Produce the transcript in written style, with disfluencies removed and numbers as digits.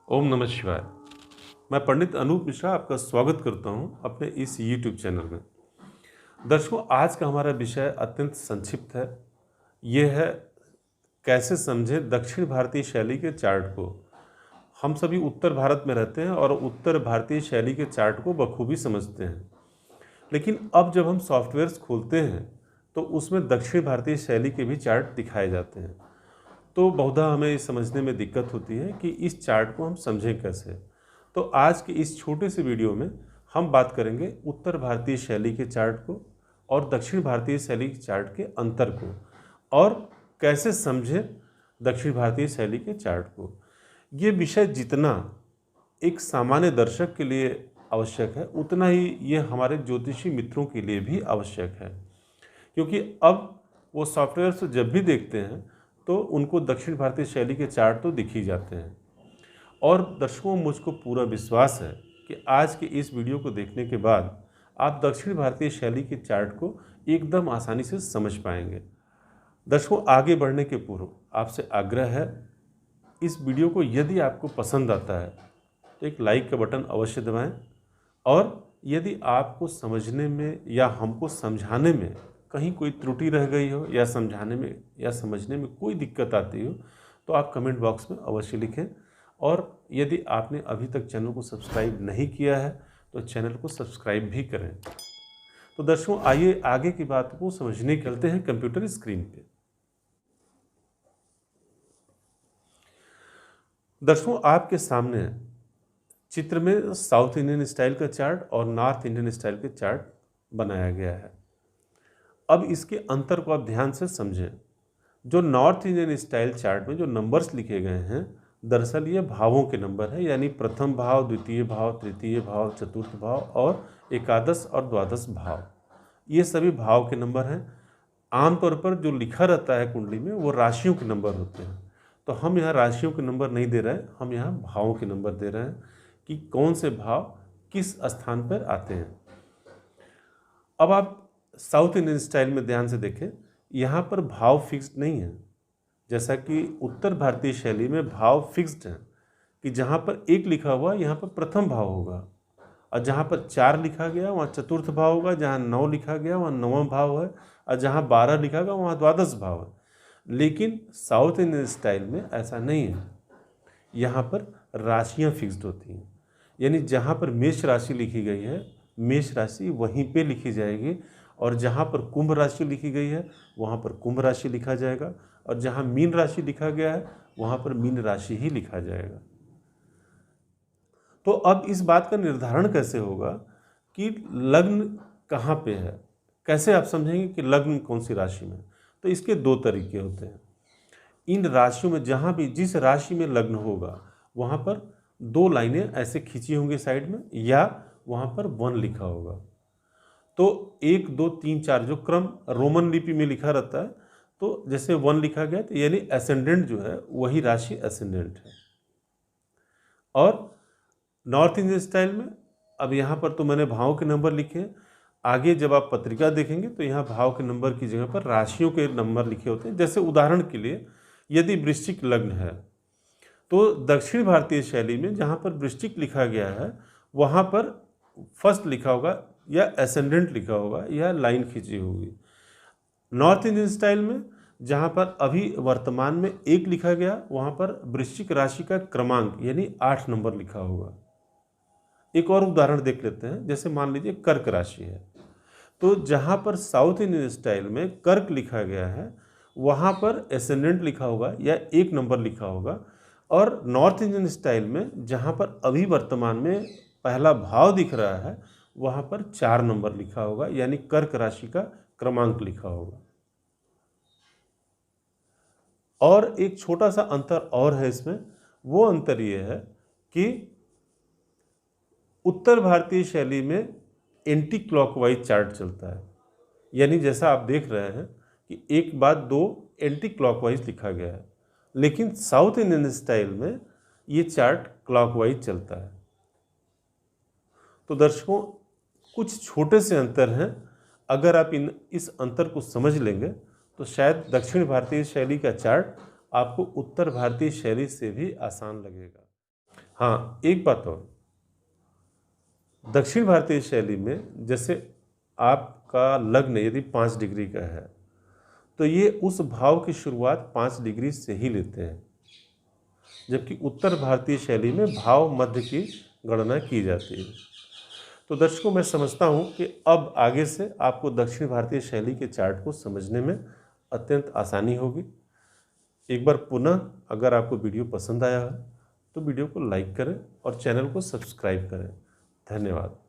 ओम नमः शिवाय। मैं पंडित अनूप मिश्रा आपका स्वागत करता हूं अपने इस YouTube चैनल में। दर्शकों, आज का हमारा विषय अत्यंत संक्षिप्त है। ये है कैसे समझें दक्षिण भारतीय शैली के चार्ट को। हम सभी उत्तर भारत में रहते हैं और उत्तर भारतीय शैली के चार्ट को बखूबी समझते हैं, लेकिन अब जब हम सॉफ्टवेयर्स खोलते हैं तो उसमें दक्षिण भारतीय शैली के भी चार्ट दिखाए जाते हैं। तो बहुधा हमें ये समझने में दिक्कत होती है कि इस चार्ट को हम समझें कैसे। तो आज के इस छोटे से वीडियो में हम बात करेंगे उत्तर भारतीय शैली के चार्ट को और दक्षिण भारतीय शैली के चार्ट के अंतर को, और कैसे समझें दक्षिण भारतीय शैली के चार्ट को। ये विषय जितना एक सामान्य दर्शक के लिए आवश्यक है, उतना ही ये हमारे ज्योतिषी मित्रों के लिए भी आवश्यक है, क्योंकि अब वो सॉफ्टवेयर से जब भी देखते हैं तो उनको दक्षिण भारतीय शैली के चार्ट तो दिख ही जाते हैं। और दर्शकों, मुझको पूरा विश्वास है कि आज के इस वीडियो को देखने के बाद आप दक्षिण भारतीय शैली के चार्ट को एकदम आसानी से समझ पाएंगे। दर्शकों, आगे बढ़ने के पूर्व आपसे आग्रह है, इस वीडियो को यदि आपको पसंद आता है तो एक लाइक का बटन अवश्य दबाएं, और यदि आपको समझने में या हमको समझाने में कहीं कोई त्रुटि रह गई हो या समझाने में या समझने में कोई दिक्कत आती हो तो आप कमेंट बॉक्स में अवश्य लिखें। और यदि आपने अभी तक चैनल को सब्सक्राइब नहीं किया है तो चैनल को सब्सक्राइब भी करें। तो दर्शकों, आइए आगे की बात को समझने चलते हैं कंप्यूटर स्क्रीन पे। दर्शकों, आपके सामने चित्र में साउथ इंडियन स्टाइल का चार्ट और नॉर्थ इंडियन स्टाइल के चार्ट बनाया गया है। अब इसके अंतर को आप ध्यान से समझें। जो नॉर्थ इंडियन स्टाइल चार्ट में जो नंबर्स लिखे गए हैं, दरअसल ये भावों के नंबर है, यानी प्रथम भाव, द्वितीय भाव, तृतीय भाव, चतुर्थ भाव और एकादश और द्वादश भाव, ये सभी भाव के नंबर हैं। आमतौर पर जो लिखा रहता है कुंडली में वो राशियों के नंबर होते हैं, तो हम यहाँ राशियों के नंबर नहीं दे रहे हैं, हम यहाँ भावों के नंबर दे रहे हैं कि कौन से भाव किस स्थान पर आते हैं। अब आप साउथ इंडियन स्टाइल में ध्यान से देखें, यहाँ पर भाव फिक्स्ड नहीं है, जैसा कि उत्तर भारतीय शैली में भाव फिक्स्ड हैं कि जहाँ पर 1 लिखा हुआ यहाँ पर प्रथम भाव होगा, और जहाँ पर 4 लिखा गया वहाँ चतुर्थ भाव होगा, जहाँ 9 लिखा गया वहाँ नवम भाव है, और जहाँ 12 लिखा गया वहाँ द्वादश भाव है। लेकिन साउथ इंडियन स्टाइल में ऐसा नहीं है, यहाँ पर राशियाँ फिक्स्ड होती हैं, यानी जहाँ पर मेष राशि लिखी गई है मेष राशि वहीं पे लिखी जाएगी, और जहाँ पर कुंभ राशि लिखी गई है वहाँ पर कुंभ राशि लिखा जाएगा, और जहाँ मीन राशि लिखा गया है वहाँ पर मीन राशि ही लिखा जाएगा। तो अब इस बात का निर्धारण कैसे होगा कि लग्न कहाँ पे है, कैसे आप समझेंगे कि लग्न कौन सी राशि में? तो इसके 2 तरीके होते हैं। इन राशियों में जहाँ भी जिस राशि में लग्न होगा वहाँ पर 2 लाइनें ऐसे खींची होंगी साइड में, या वहाँ पर 1 लिखा होगा। तो 1 2 3 4 जो क्रम रोमन लिपि में लिखा रहता है, तो जैसे 1 लिखा गया तो यानी एसेंडेंट जो है वही राशि एसेंडेंट है। और नॉर्थ इंडियन स्टाइल में अब यहाँ पर तो मैंने भाव के नंबर लिखे हैं, आगे जब आप पत्रिका देखेंगे तो यहाँ भाव के नंबर की जगह पर राशियों के नंबर लिखे होते हैं। जैसे उदाहरण के लिए, यदि वृश्चिक लग्न है तो दक्षिण भारतीय शैली में जहाँ पर वृश्चिक लिखा गया है वहाँ पर फर्स्ट लिखा होगा या एसेंडेंट लिखा होगा या लाइन खींची होगी। नॉर्थ इंडियन स्टाइल में जहाँ पर अभी वर्तमान में 1 लिखा गया वहाँ पर वृश्चिक राशि का क्रमांक यानी 8 नंबर लिखा होगा। एक और उदाहरण देख लेते हैं, जैसे मान लीजिए कर्क राशि है, तो जहाँ पर साउथ इंडियन स्टाइल में कर्क लिखा गया है वहाँ पर एसेंडेंट लिखा होगा या 1 नंबर लिखा होगा, और नॉर्थ इंडियन स्टाइल में जहाँ पर अभी वर्तमान में पहला भाव दिख रहा है वहाँ पर 4 नंबर लिखा होगा, यानी कर्क राशि का क्रमांक लिखा होगा। और एक छोटा सा अंतर और है इसमें, वो अंतर ये है कि उत्तर भारतीय शैली में एंटी क्लॉकवाइज चार्ट चलता है, यानी जैसा आप देख रहे हैं कि 1 बाद 2 एंटी क्लॉकवाइज लिखा गया है, लेकिन साउथ इंडियन स्टाइल में ये चार्ट क्लॉकवाइज चलता है। तो दर्शकों, कुछ छोटे से अंतर हैं, अगर आप इस अंतर को समझ लेंगे तो शायद दक्षिण भारतीय शैली का चार्ट आपको उत्तर भारतीय शैली से भी आसान लगेगा। हाँ, एक बात और, दक्षिण भारतीय शैली में जैसे आपका लग्न यदि 5 डिग्री का है तो ये उस भाव की शुरुआत 5 डिग्री से ही लेते हैं, जबकि उत्तर भारतीय शैली में भाव मध्य की गणना की जाती है। तो दर्शकों, मैं समझता हूँ कि अब आगे से आपको दक्षिण भारतीय शैली के चार्ट को समझने में अत्यंत आसानी होगी। एक बार पुनः अगर आपको वीडियो पसंद आया है तो वीडियो को लाइक करें और चैनल को सब्सक्राइब करें। धन्यवाद।